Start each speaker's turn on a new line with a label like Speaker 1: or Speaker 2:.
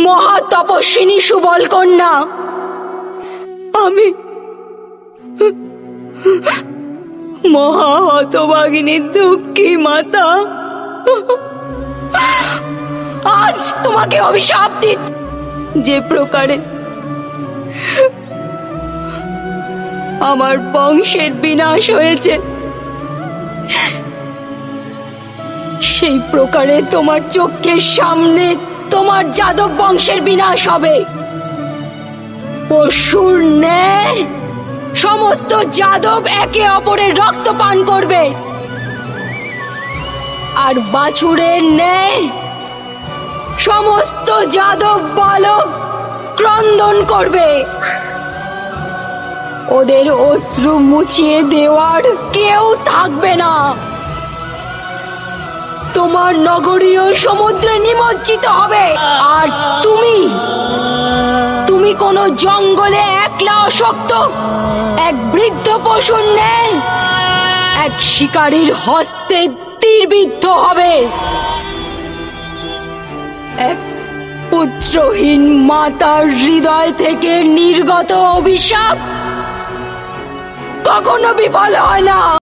Speaker 1: মহা তপস্বিনী সুবল কন্যা, আমি মহা হতভাগিনী দুঃখী মাতা আজ তোমাকে অভিশাপ দিচ্ছি। যে প্রকারে আমার বংশের বিনাশ হয়েছে, সেই প্রকারে তোমার চোখের সামনে তোমার যাদব বংশের বিনাশ হবে। পশুর ন্যায় সমস্ত যাদব একে অপরের রক্ত পান করবে, আর বাছুরের ন্যায় সমস্ত যাদব বালক ক্রন্দন করবে। ওদের অশ্রু মুছিয়ে দেওয়ার কেউ থাকবে না। তোমার নগরীয় সমুদ্রে নিমজ্জিত হবে, আর তুমি কোন জঙ্গলে একলা অশক্ত এক বৃদ্ধ পশুর ন্যায় এক শিকারীর হস্তে তীরবিদ্ধ হবে। এক পুত্রহীন মাতার হৃদয় থেকে নির্গত অভিশাপ কখনো বিফল হয় না।